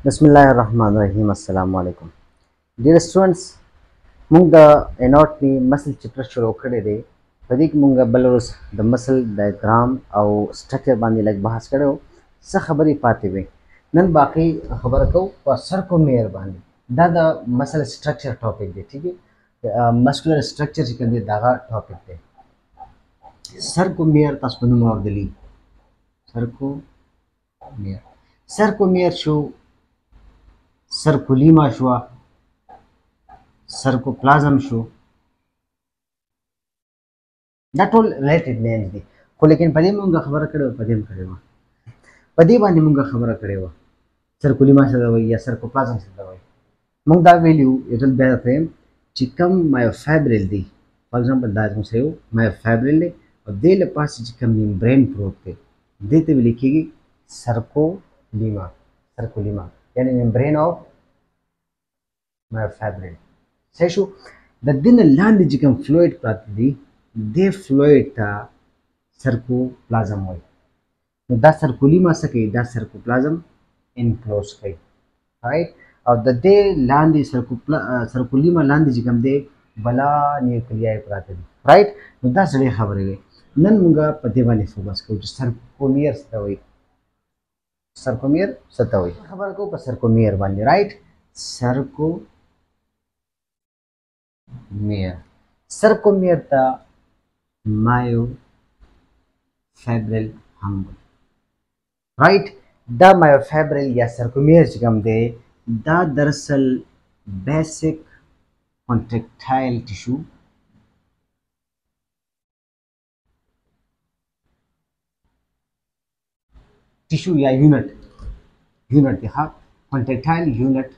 Bismillahirrahmanirrahim. Assalamu alaikum. Dear students, mung anatomy muscle chapter shuru kade de. Padik munga balorus the muscle diagram au structure bandi like bahas kade ho. Sa khabari paate be. Nan baki khabar ko sarcomere bandi. Da muscle structure topic de. ठीक है. Muscular structure chikan de daga topic de. Sarcomere tas panu of the lead. Sarcomere. Sarcomere show Sarcolemma شو Sarcoplasm شو that all related names دي خو لیکن پدې مونږه خبره کړو پدې کړو پدې باندې مونږه خبره کړو Sarcolemma څه دا وایي یا Sarcoplasm څه دا وایي مونږ دا ویلیو یتل بیا فریم چې کوم مایوفایبرل دی فور ایگزامپل دا موږ سره مایوفایبرل دی او دې له پاسه چې کوم ممبرین پروت دی دې ته ویل کېږي Sarcolemma يعني membrane of myofibril صحیح شو د دې نه لاندې چې کوم فلوید پراته دي دې فلوید ته سرکوپلازم وایي نو دا سرکولیما څه کوي دا سرکوپلازم انکلوز کوي رائټ او د دې لاندې سرکولیما لاندې چې کوم دی بلا نیوکلیای پراته دي رائټ نو دا سړی خبرې وي نن موږ په دې باندې فوکس کوو چې سرکومیر څه ته وایي Sarcomere सतवई खबर को पर Sarcomere बन right Sarcomere ता myofibril हम राइट दा myofibril या Sarcomere जिकम दे दा दरअसल बेसिक contractile tissue या unit देखा contractile unit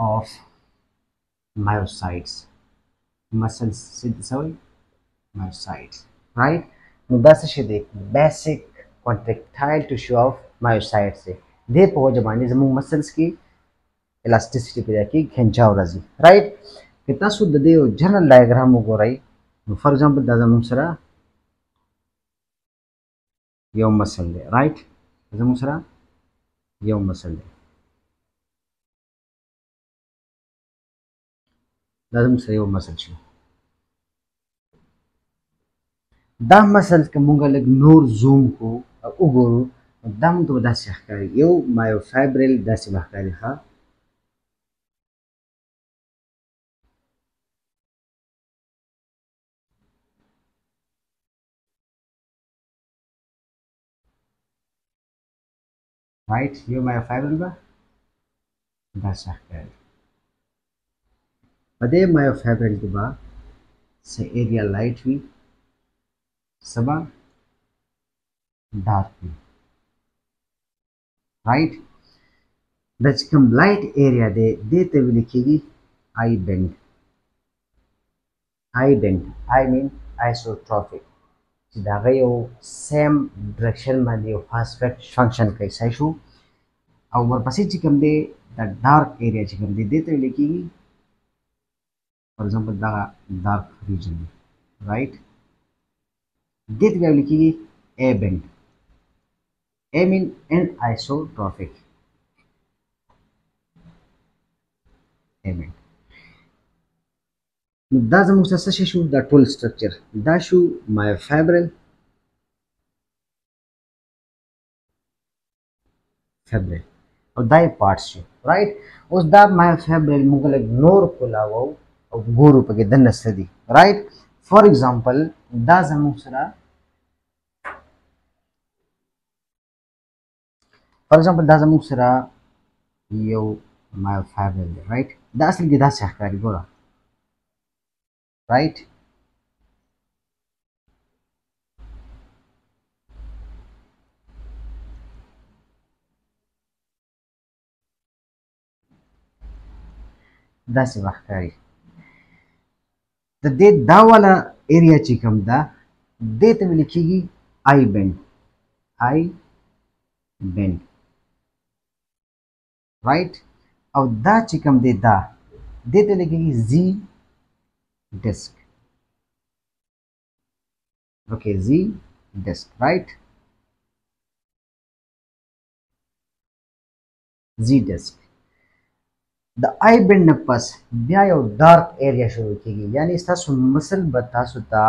of myocytes muscles से सवई myocytes right नो बस से देख basic contractile tissue of myocytes से दे पहुंच जमाने जब muscles की elasticity पे जाके खिंचाव राजी right कितना शुद्ध दे जनरल डायग्राम को रही फॉर एग्जांपल दादा मुसरा यौ मसल दे राइट जमु सरा यौ मसल दे दादम सरा यौ मसल छु दा मसल के मुंगा लग नूर जूम को उगोरु दम तो दासे हकारी यौ मायोफाइब्रिल दासे हकारी हा right you myofibril ba dasha hai ade myofibril ke ba se area light wi saba dark wi right that's come light area de te will likhegi I bend I mean isotropic دا غيو سیم ډایرکشن باندې یو فاسفیټ فنکشن کوي صحیح شو او ورپسې چې کوم دی د ډارک ایریا چې کوم دی دې ته ویل کېږي فور ایگزامپل دا ډارک ریجن دی رائټ دې ته ویل کېږي ا بند ا مین ان آیسوټروفیک ا بند دا زموږ څه شو دا ټول سټرکچر دا شو مایوفایبرل او دای پارټس شو رائټ اوس دا مایوفایبرل موږ له نور کولاو او ګورو په کې د نسدي رائټ فور ایگزامپل دا زموږ سره یو مایوفایبرل دی رائټ دا اصل کې دا څه ښکاري ګوره right داسې وښکاري د دې دا والا ایریا چې کوم ده دې ته ویل کېږي I bend right او دا چې کوم دی دا دې ته ویل کېږي Z disc okay Z disc right Z disc د I band न पस बया यो dark area शुरू कीगी यानी तاسو मसल ब तاسو ته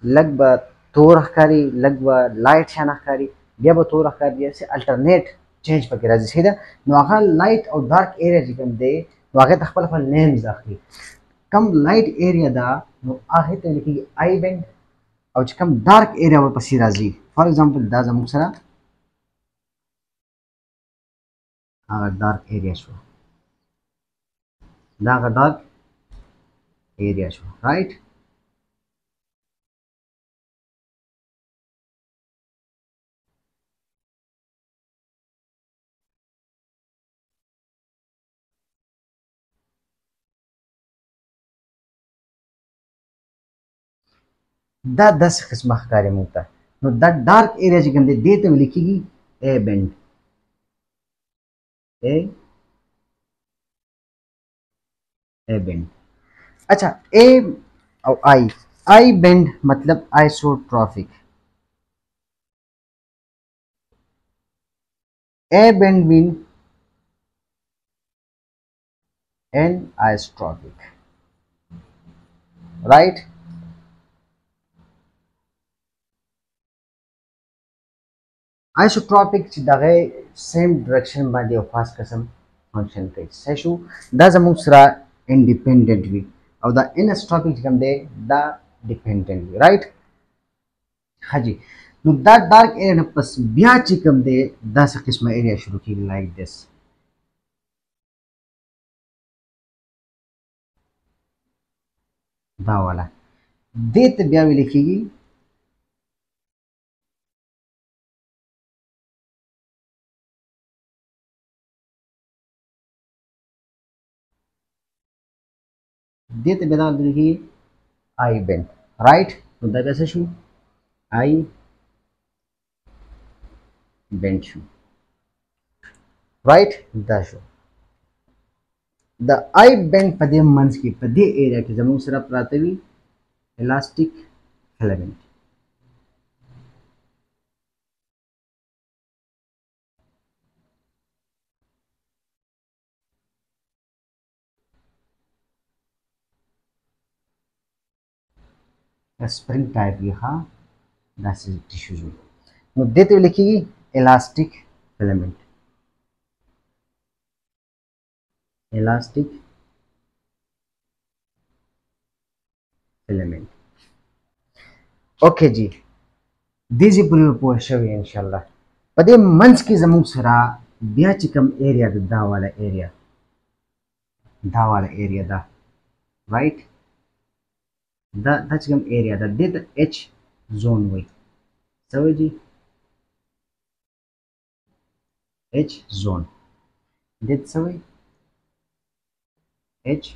لګ به تور ښکاري لګ به لایټ شان ښکاري بیا به تور ښکاري چې الټرنیټ چینج پکې راځي سیده نو هغه لایټ او ډارک ایریا چې کوم دی نو هغه ته خپل خپل نیمز اخلي کم لایټ ایریا دا نو هغه ته لیکي آی بند او چې کم ډارک ایریا ورپسې راځي فار ایگزامپل دا زموږ سره هغه ډارک ایریا شو دا هغه ډارک ایریا شو رائټ دا داسې قسمه ښکاري موږ ته نو دا ډارک ایریا چې کوم دی دې ته ویل کېږي ای بند ای بند अच्छा ए और आई बेंड मतलब isotropic A band mean anisotropic right isotropic چې دغه سیم ډایرکشن باندې او خاص قسم فنکشن کوي صحیح شو دا زموږ سره انډیپندنت وي او دا انسټروپیک کوم دی دا ډیپندنت وي رائټ حاجی نو دا ډارک ایریا نه پس بیا چې کوم دی دا څه قسمه ایریا شروع کیږي لایک دیس دا والا دې ته بیا ویل کېږي دې ته بیا ویل کېږي I bend right तो दा कैसे शू आई बेंड शू राइट दा शू द आई बेंड पदे मंस की पदे एरिया के जमू सरा प्रातवी इलास्टिक फिलामेंट स्प्रिंग टाइप की हाँ दैट्स टिश्यूज नो देते हुए लिखिए elastic filament elastic filament okay जी दीजिए पूरी पोस्ट हुई इंशाल्लाह पदे मंच की जमूक सरा बिया चिकम एरिया दा वाला एरिया दा right that's come area that did the H zone way so जी H zone did so H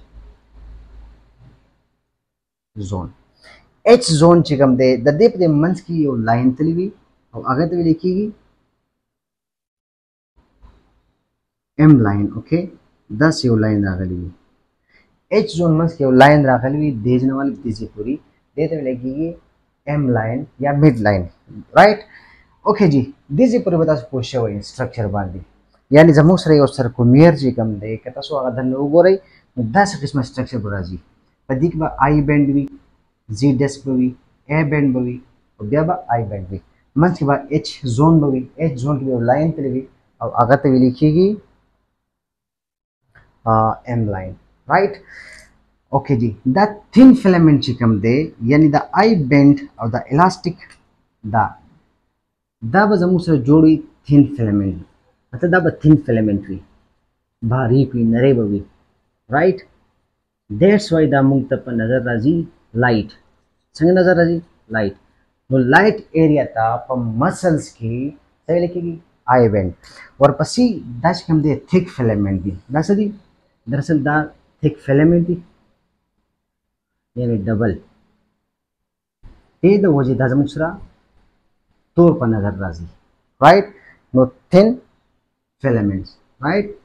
zone H zone चिकम दे द दे पे मंस की यो लाइन तली हुई और आगे तो लिखीगी M line ओके 10 यो लाइन आ गई एच जोन में के लाइन राखली हुई देजने वाली तीसरी पूरी देते लगेगी एम लाइन या मिड लाइन राइट ओके जी दीजिए पूरी बता पोषे हुए स्ट्रक्चर बांधी यानी जमूस रही और सर्कोमियर जी कम दे कहता सो अगर धन उगो रही 10 किस्म स्ट्रक्चर बुरा जी पदिक बा आई बेंड भी जी डेस्क भी ए बेंड भी और बिया बा आई बेंड भी मंच के बाद एच जोन भी एच जोन की लाइन तले भी और आगे तक लिखिएगी एम लाइन राइट ओके जी द थिन फिलामेंट चिकम दे यानी द आई बेंड और द इलास्टिक दा बजमू से जोड़ी थिन फिलामेंट मतलब दा थिन फिलामेंट हुई बारीक हुई नरे बवी राइट दैट्स वाई दा मुंग तप नजर राजी लाइट संग नजर राजी लाइट नो लाइट एरिया ता प मसल्स की सही लिखेगी आई बेंड और पसी दा चिकम दे थिक फिलामेंट दी दा सदी दरअसल दा थिक फिलामेंट दी यानी डबल ते द वजह दा जमुसरा तौर पर नजर राजी राइट नो thin filaments right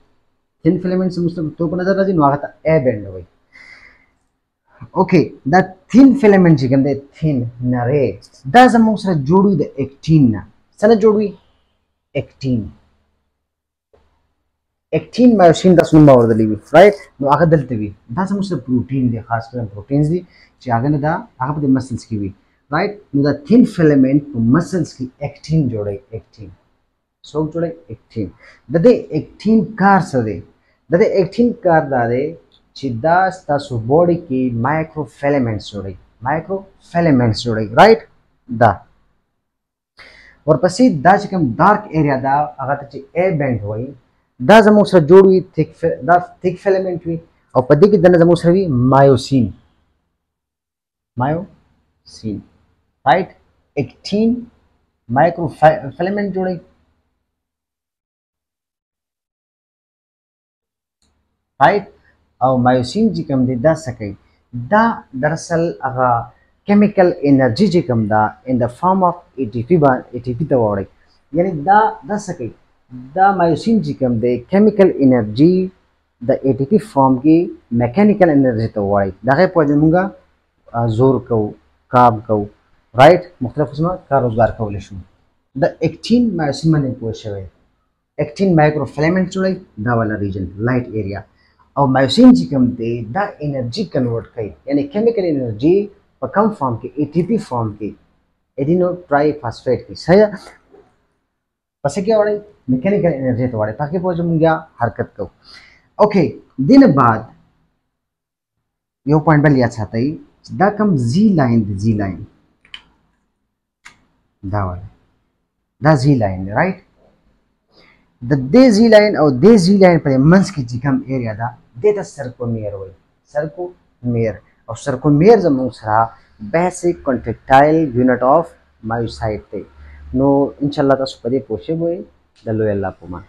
thin filaments मुस्लिम तौर पर नजर राजी नो आता ए बेंड हुई ओके द थिन फिलामेंट जिगम दे थिन नरे दा जमुसरा जोड़ी द एक्टिन ना सने जोड़ी एक्टिन एक्टिन मायोसिन दस नंबर और दली राइट नो आगे दलते भी दा समुस प्रोटीन दे खास कर प्रोटीन्स दी ची आगे ना दा आगे पे मसल्स की भी राइट नो दा थिन फिलामेंट मसल्स की एक्टिन जोड़े एक्टिन सो जोड़े एक्टिन ददे एक्टिन कार सदे ददे एक्टिन कार दादे चिदा स्ता सु बॉडी की माइक्रो फिलामेंट्स जोड़े राइट दा और पसी दा चिकम डार्क एरिया दा अगर तची एयर बैंड हुई दा जमो सर जोड़ हुई थिक फिलामेंट हुई और पदी की दना जमो सर हुई myosin right actin micro filament जोड़े राइट और मायोसिन जी कम दे दा सके दा दरअसल अगा केमिकल एनर्जी जी कम दा in the form of ATP तो वाड़े यानी दा सके दा मायोसिन जी कम दे chemical energy the ATP form की मैकेनिकल एनर्जी तो वाड़े दा के पॉइंट जोर को काम को राइट मुख्तलिफ किस्म का रोजगार को लेशु द एक्टिन मायोसिन मने पोशे एक्टिन माइक्रोफिलामेंट जोड़े दा वाला रीजन लाइट एरिया और मायोसिन जी कम दे दा एनर्जी कन्वर्ट कई यानी केमिकल एनर्जी पर कम फॉर्म के एटीपी फॉर्म के एडिनो ट्राइफॉस्फेट की सही पस क्या वाले मैकेनिकल एनर्जी तो वाले ताकि पहुंच मुंगा हरकत को ओके दिन बाद यो पॉइंट पर लिया चाहता ही दा कम जी लाइन दा वाले दा जी लाइन राइट द दे लाइन और दे लाइन पर मंस की जिकम एरिया दा दे द सर्कोमेयर होय सर्कोमेयर और सर्कोमेयर जमों सरा basic contractile unit of myocyte थे नो इंशाल्लाह ता सुपदे पोछे बोय दलो अल्लाह पुमा